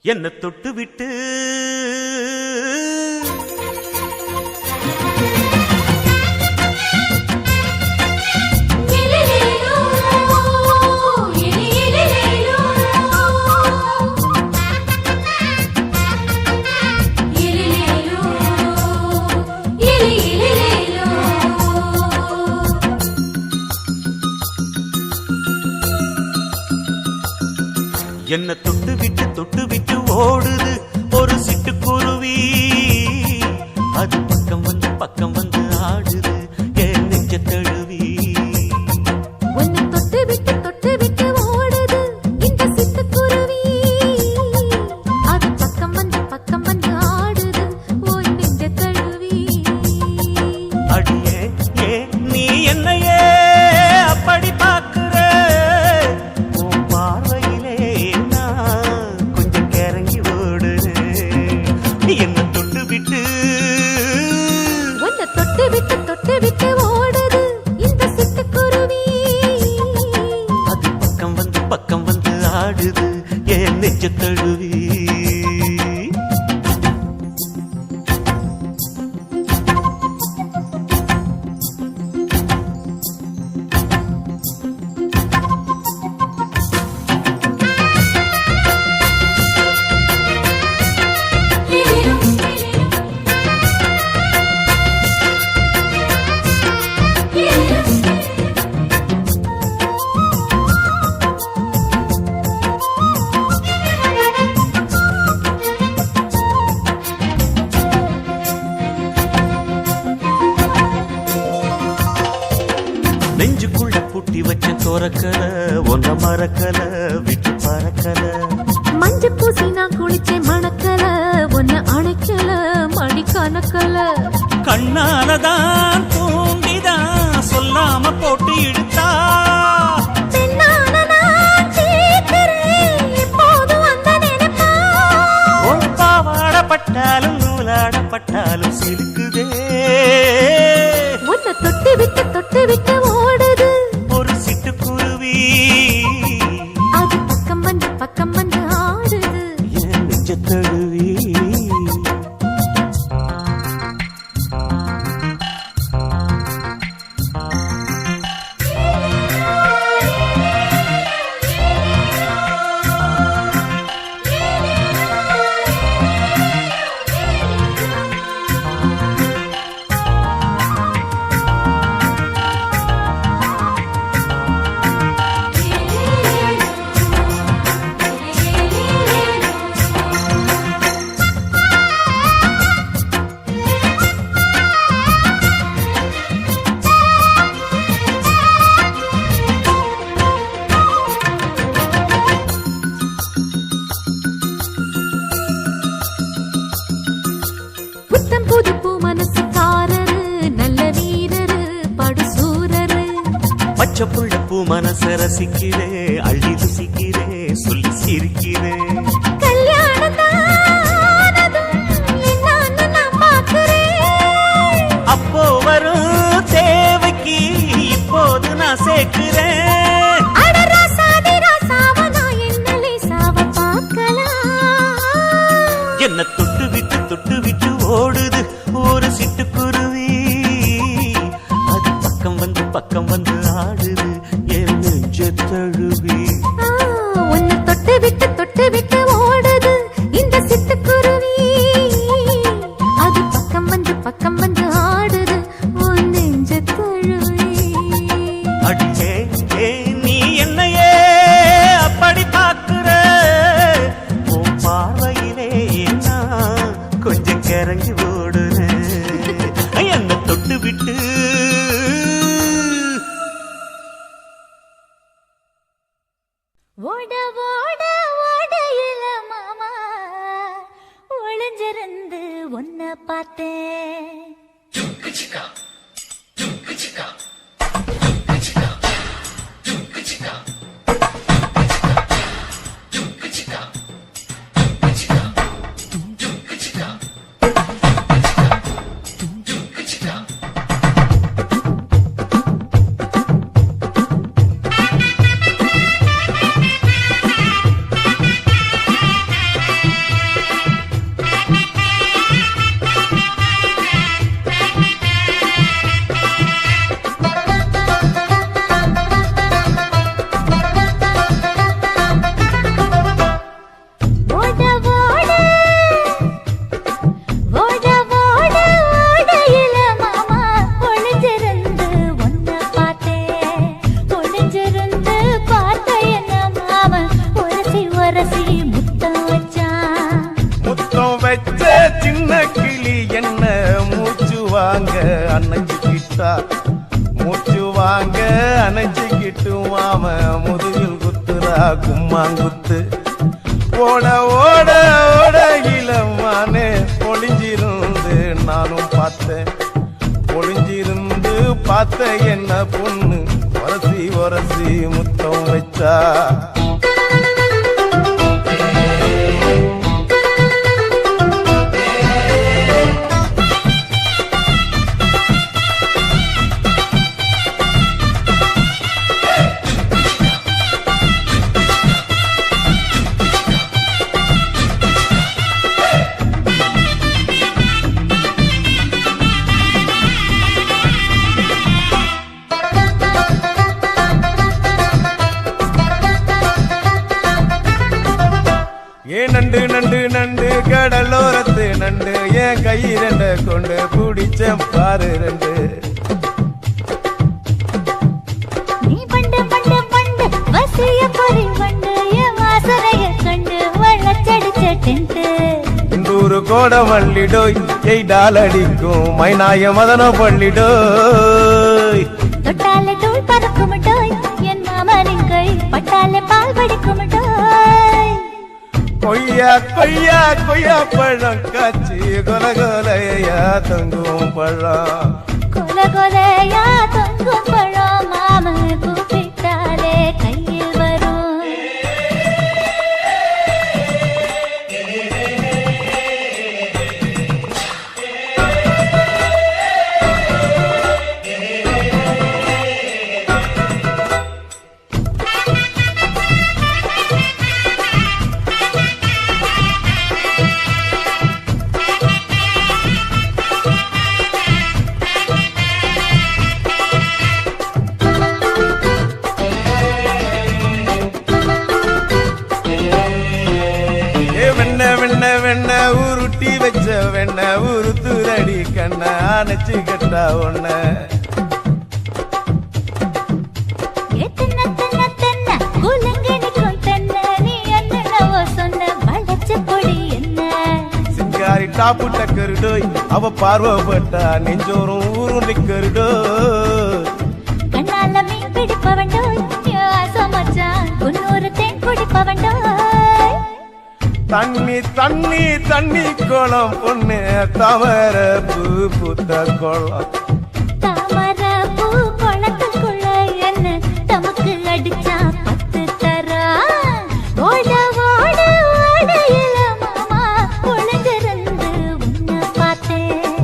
என்ன தொட்டு விட்டு என்ன தொட்டு விட்டு ஓடுது ஒரு சிட்டுக்குருவி. அது பக்கம் வந்து ஆடுது என் நெஞ்ச தழுவி. உன்னை தொட்டு விட்டு ஓடுது இந்த சிட்டுக்குருவி. அது பக்கம் வந்து ஆடுது உன் நெஞ்ச தழுவி. அடியே ஏ நீ என்னையே அப்படி பார்க்கிற? உன் பார்வையிலே என்ன தொட்டு விட்டு ஓடுது இந்த சிட்டுக்குருவி. அது பக்கம் வந்து ஆடுது என் நெஞ்ச தழுவி. நெஞ்சுக்குள்ள பூட்டி வச்ச தோரக்கல ஒன்ன மறக்கல விட்டு பறக்கல. மஞ்ச பூசி நான் குளிச்சேன் மணக்கல ஒன்ன அணைக்கல மணி கணக்கல. கண்ணாலதான் தூண்டிதான் சொல்லாம போட்டு இழுத்தா. பாவாடப்பட்டாலும் நூலாடப்பட்டாலும் சிலுக்குதே. உன்னை தொட்டு விட்டு ஓடுது ஒரு சிட்டுக்குருவி. அது பக்கம் வந்து ஆடுது என் நெஞ்ச தழுவி. பச்சைப்புள்ள பூ மனச ரசிக்கிறே அள்ளி ருசிக்கிறே சொல்லி சிரிக்கிறே. அப்போ வரும் தேவைக்கு இப்போது நான் சேர்க்கிறேன். என்ன தொட்டு விட்டு ஓடுது ஒரு சிட்டுக்குருவி. அது பக்கம் வந்து ஆடுது என் நெஞ்ச தழுவி. உன்னை தொட்டு விட்டு ஓடுது இந்த சிட்டுக்குருவி. அது பக்கம் வந்து ஆடுது உன் நெஞ்ச தழுவி. அடியே ஏ நீ என்னையே அப்படி பார்க்கிற? உன் பார்வையிலே நான் கொஞ்சம் கிறங்கி ஓடுறேன். என்ன தொட்டு விட்டு ஓடையில மாமா ஒளிஞ்சிருந்து ஒன்ன பார்த்தேன். அணைச்சிக்கிட்டா மூச்சு வாங்க அணைச்சிக்கிட்டு மாம முதுகில் குத்துறா கும்மாங்குத்து ஓட ஓட ஓட இளமானே ஒளிஞ்சிருந்து நானும் பார்த்தேன் ஒளிஞ்சிருந்து பார்த்த என்ன பொண்ணு ஒரசி ஒரசி முத்தம் வச்சா நண்டு நண்டு நண்டு கடலோரத்து நண்டு என் கை ரெண்ட கொண்டு பிடிச்ச பாரு ரெண்டு நீ பண்டு பண்டு பண்டு வசிய பொறி பண்டு என் வாசனைய கண்டு வள்ளச்சடிச்ச டென்ட் இந்தூரு கோட மல்லிடோய் எய்டால் அடிக்கும் மைனாய மதன பள்ளிடோய் தொட்டாலே தூள் பறக்குமட்டோய் என் மாமனின் கை பட்டாலே பால் வடிக்குமட்டோய் கொய்யா கொய்யா கொய்யா பழம் காய்ச்சி கொல கொலையா தொங்கும் பழம் கொல கொலையா தொங்கும் பழம் மாம கூப்பிட்டாலே கையில் வரும் வெண்ண உருட்டி வச்ச வெண்ண உருத்துரடி கண்ண அணைச்சு கட்டா ஒண்ண சிங்காரி டாப்பு டக்கருடோய் அவ பார்வப்பட்டா நெஞ்சோறும் ஊரும் நிக்கருடோய் கண்ணால மீன் பிடிப்பவண்டோய் ஆசமச்சான் குன்னூறு தேன் குடிப்பவண்டோய் தண்ணி தண்ணி தண்ணி கோலம் பொண்ணு தாமர பூ பூத்த கோலம் தாமர பூ குளத்துக்குள்ள என்ன தமக்கு அடிச்சா 10 தரா ஓட ஓட ஓடையில மாமா ஒளிஞ்சிருந்து உன்னை பார்த்தேன்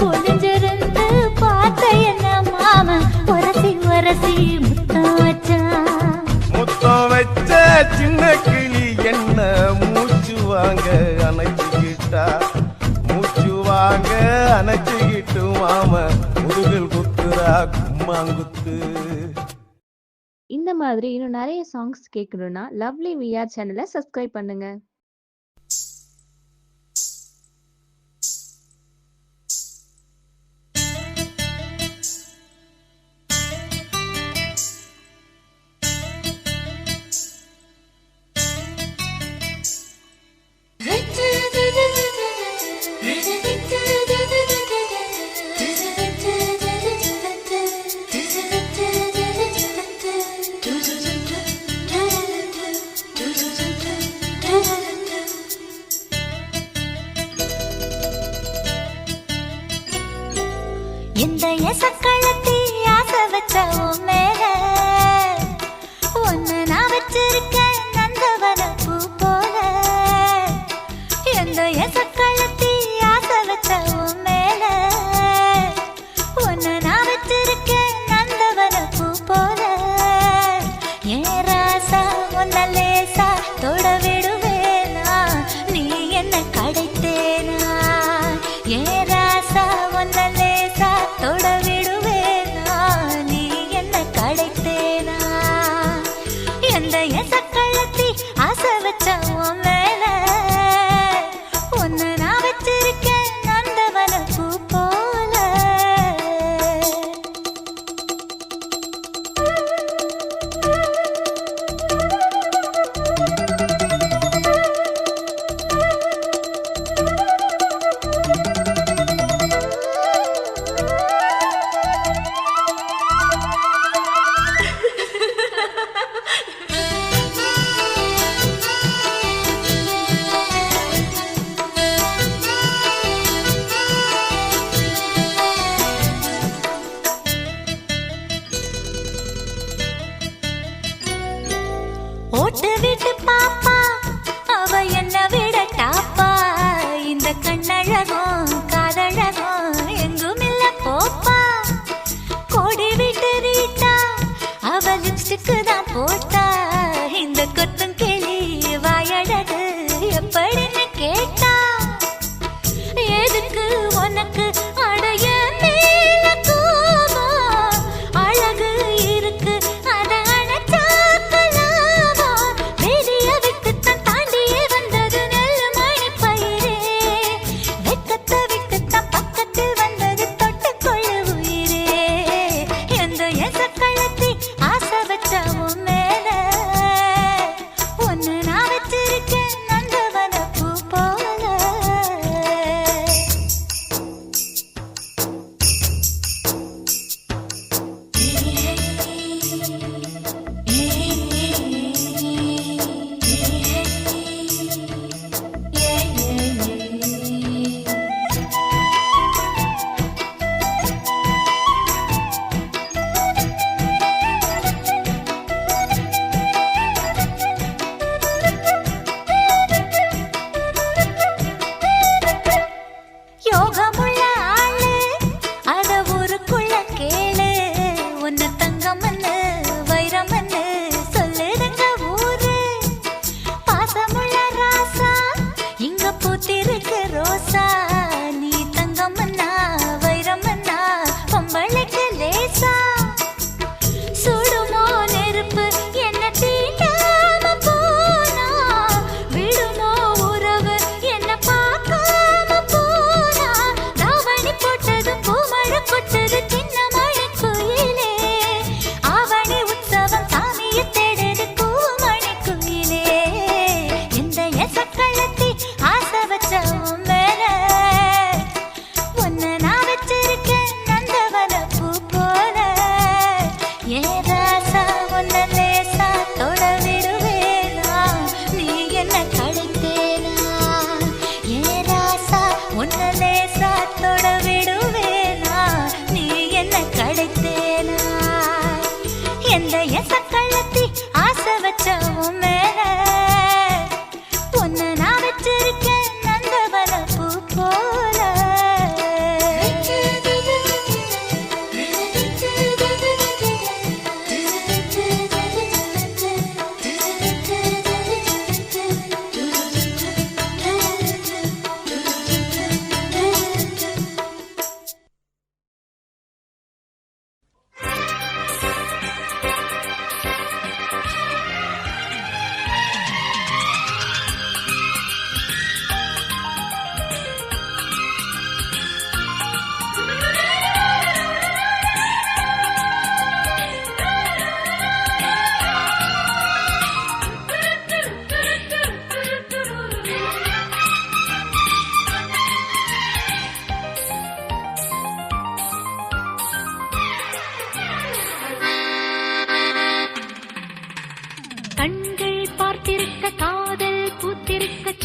ஒளிஞ்சிருந்து பார்த்த என்ன மாமா ஒரசி ஒரசி முத்தம் வச்சா முத்தம் வச்ச சின்ன கிளி என்ன மூச்சு வாங்க அணைச்சிக்கிட்டா மூச்சு வாங்க அணைச்சிக்கிட்டு மாம முதுகில் குத்துறா கும்மாங்குத்து. இந்த மாதிரி இன்னும் நிறைய சாங்ஸ் கேட்கணும்னா லவ்லி விஆர் சேனலை சப்ஸ்கிரைப் பண்ணுங்க. இந்த எசக்களத்தி ஆசை வச்ச மேல ஒன்னு நான் வச்சிருக்கேன் நந்தவன பூ போல. இந்த எசக்களத்தி ஆசை வச்ச மேல ஒன்னு நான் வச்சிருக்கேன் நந்தவன பூ போல. ஏன் ராசா ஒன்ன லேசா தொட விடுவேனா நீ என்ன கடைத்தேனா. ஏன் ராசா ஒன்ன லேசா தொட விடுவேனா நீ என்ன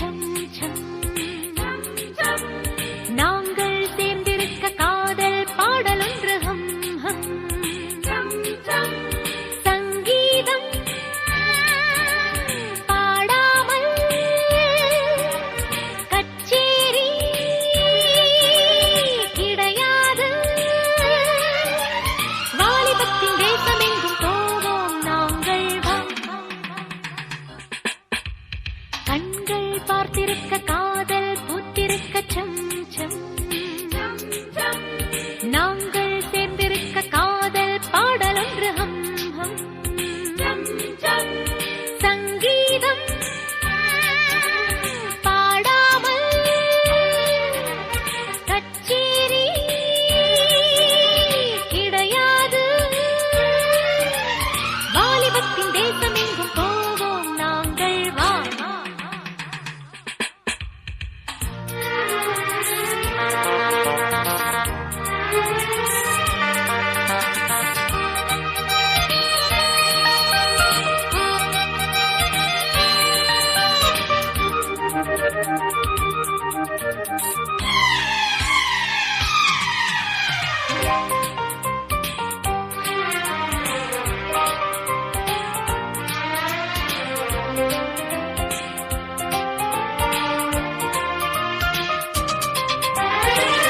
சம் சம் நாங்கள் சேர்ந்திருக்க காதல் பாடலொன்று ஹம் ஹம் சங்கீதம் பாடாமல் கச்சேரி கிடையாது வாலிபத்தின் தேசமெங்கும் போவோம் நாங்கள் வா கண்கள் பார்த்திருக்க காதல் பூத்திருக்க சம் சம் நாங்கள் சேர்ந்திருக்க காதல் பாடலொன்று ஹம் ஹம் சங்கீதம் பாடாமல் கச்சேரி கிடையாது வாலிபத்தின் தேசமெங்கும் போவோம் நாங்கள் வா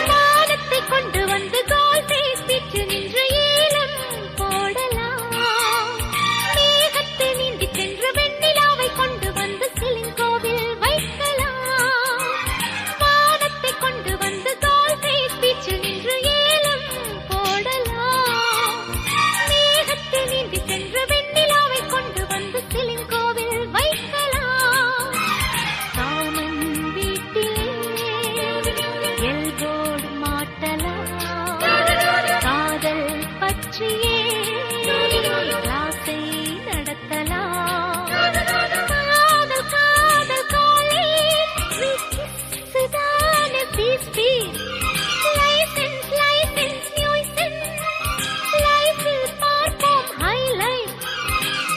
வானத்தை கொண்டு வந்து கோல் பேசிட்டு நின்று ஏலம் போடலாம் மேகத்தை நீந்தி சென்று வெண்ணிலாவை கொண்டு வந்து சிலிங்கோவில் வைக்கலாம் வானத்தை கொண்டு வந்து கோல் பேசிட்டு நின்று ஏலம் போடலாம் மேகத்தை நீந்தி சென்று வெண்ணிலாவை கொண்டு வந்து சிலிங்கோவில் வைக்கலாம் காமன் வீட்டிலே எல்போர்டு மாட்டலாம் காதல் பற்றியே ஆசை நடத்தலாம் காதல் காதல் காலேஜ் சுதான fees fees license license nuisance லைஃபில் பார்ப்போம் ஹைலைட்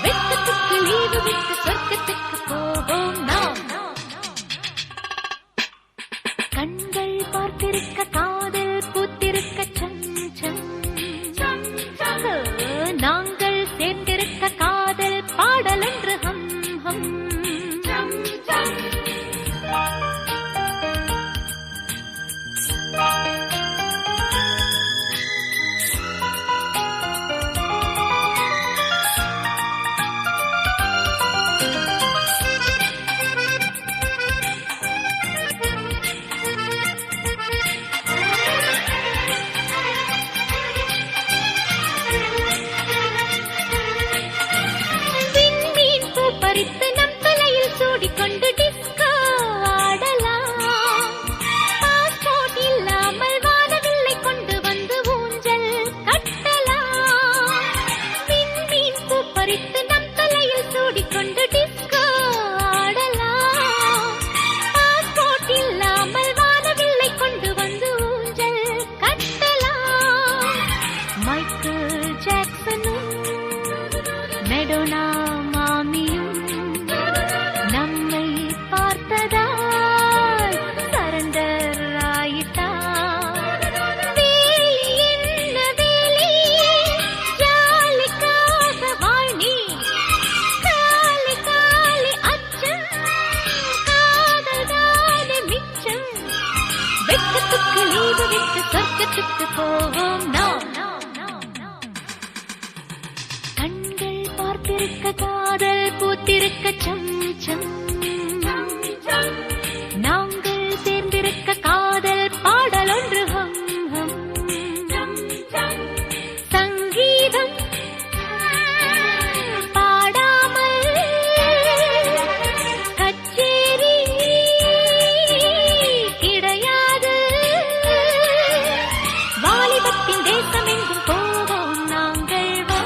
வெக்கத்துக்கு லீவு விட்டு சொர்க்கத்துக்கு போவோம் நாம் கண்கள் பார்த்திருக்க காதல் பூத்திருக்க சம் சம் நாங்கள் சேர்ந்திருக்க காதல் பாடலொன்று ஹம் ஹம் விண்மீன் பூ பறித்து நம் தலையில் சூடிக்கொண்டு டிஸ்கோ ஆடலாம் பாஸ்போர்ட் இல்லாமல் வானவில்லை கொண்டு வந்து ஊஞ்சல் கட்டலாம் விண்மீன் பூ பறித்து நம் தலையில் சூடிக்கொண்டு டிஸ்கோ ஆடலாம் பாஸ்போர்ட் இல்லாமல் வானவில்லை கொண்டு வந்து ஊஞ்சல் கட்டலாம் மைக்கேல் ஜாக்சனும் மெடோனா மாமியும் நம்மை பார்த்ததால் சரண்டர் ஆயிட்டார் வேலி என்ன வேலி ஜாலிக்காக வாழ்நீ காலி காலி அச்சம் காதல் தானே மிச்சம் வெக்கத்துக்கு லீவு விட்டு சொர்க்கத்துக்கு போவோம் நாம் கண்கள் பார்த்திருக்க காதல் பூத்திருக்க சம் சம் நாங்கள் சேர்ந்திருக்க காதல் பாடலொன்று ஹம் ஹம் சங்கீதம் பாடாமல் கச்சேரி கிடையாது வாலிபத்தின் தேசமெங்கும் போவோம் நாங்கள் வா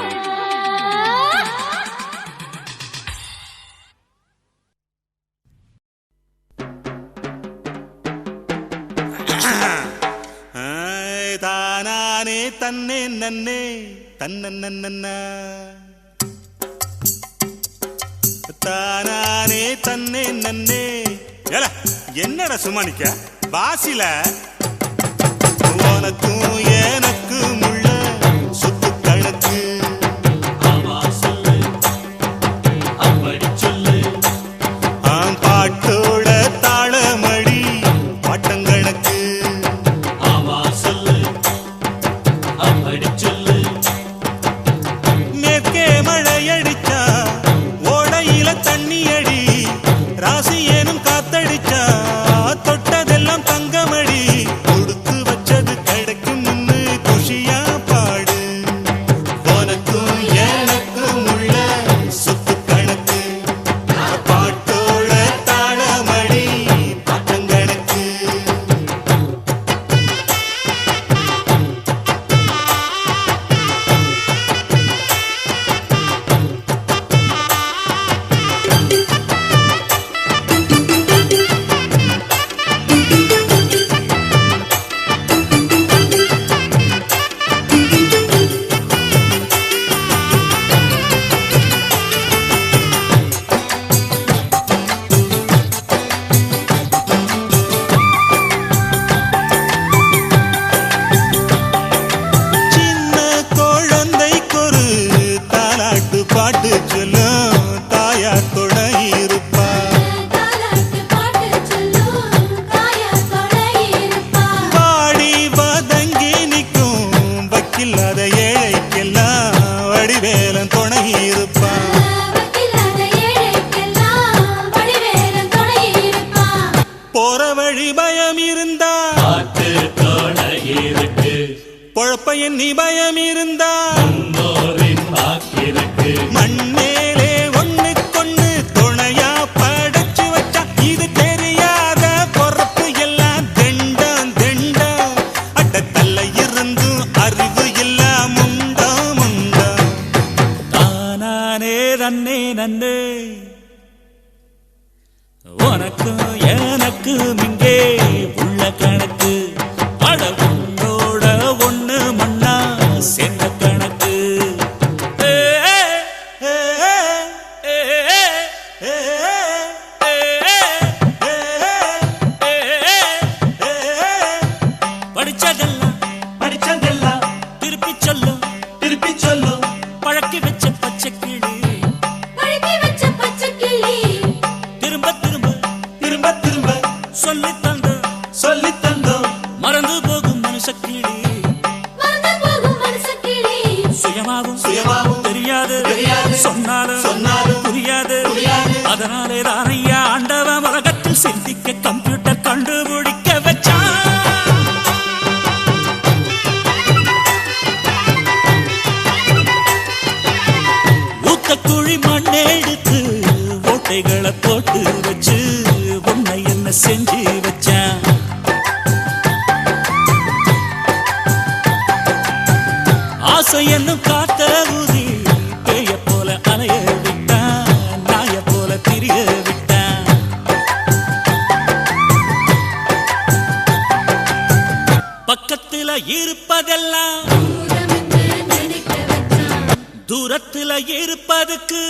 தானானே தன்னே நன்னே தன்னன்ன தானானே தன்னே நன்னே ஏல என்னடா சும்மா நிக்க வாசில உனக்கும் எனக்கும் உள்ள சொத்து கணக்கு பாட்டோட தாளமடி பாட்டங்கணக்கு மேற்கே மழையடிச்சா ஓடையில தண்ணி அடி ராசி ஏனும் காத்தடிச்சா தொட்டதெல்லாம் தங்கமடி கொடுத்து வச்சது கிடைக்கும் முன்னு குஷியா பாடு உனக்கும் எனக்கும் உள்ள சொத்து கணக்கு பாட்டோட தாளமடி பாட்டங்கணக்கு சின்ன குழந்தைக்கொரு தாலாட்டு பாட்டு சொல்லும் தாயார் துணை இருப்பா வாடி வதங்கி நிற்கும் வக்கில்லாத ஏழைக்கெல்லாம் வடிவேலன் துணை இருப்பா போற வழி பயம் இருந்தா பொழப்ப எண்ணி பயம் இருந்தா மண்மேலே ஒண்ணுக்கொண்ணு துணையா படைச்சு வச்சா இது தெரியாத பொறப்பு எல்லாம் தெண்டம் தெண்டம் அட்டத்தல்ல இருந்தும் அறிவு எல்லாம் முண்டா முண்டா தானானே நன்னே நன்னே உனக்கும் எனக்கும் இங்கே உள்ள கணக்கு அட உன்னோட ஒண்ணு மண்ணா சேர்ந்த கணக்கு ஏ, ஏ, ஏ, ஏ, ஏ, படிச்சதெல்லாம் திருப்பி சொல்லும் பழக்கி வச்ச பச்சை கிளி திரும்ப சொல்லி தந்தோம் மறந்து போகும் மனுஷக்கிளி சுயமாவும் தெரியாது சொன்னாலும் புரியாது அதனாலே தானையா ஆண்டவன் உலகத்தில் சிந்திக்க கம்ப்யூட்டர் கண்டுபிடிக்க வச்சான் ஊத்தக்குழி மண்ணெடுத்து ஓட்டைகளை போட்டு வச்சு உன்னை என்ன செஞ்சு வச்சான் ஆசை என்னும் காத்த ஊதி பேய போல அலைய விட்டான் நாய போல திரிய விட்டான் பக்கத்துல இருப்பதெல்லாம் தூரத்துல இருப்பதுக்கு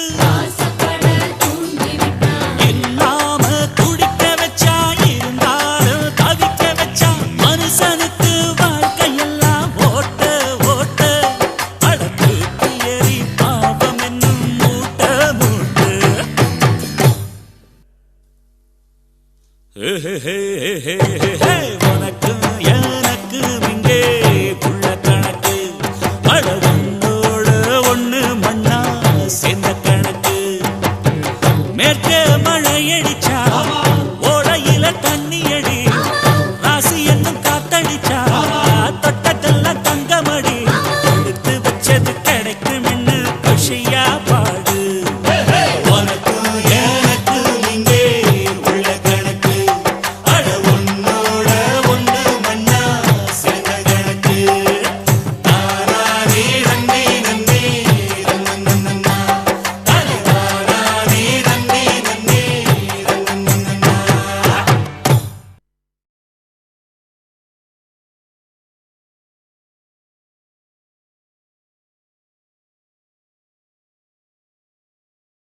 இல்லாம துடிக்க வச்சா இருந்தாலும் தவிக்க வச்சா மனுஷனுக்கு வாழ்க்கையெல்லாம் ஓட்ட ஓட்ட அடக்கு ஏறி பாவம் என்னும் மூட்ட மூட்டு உனக்கு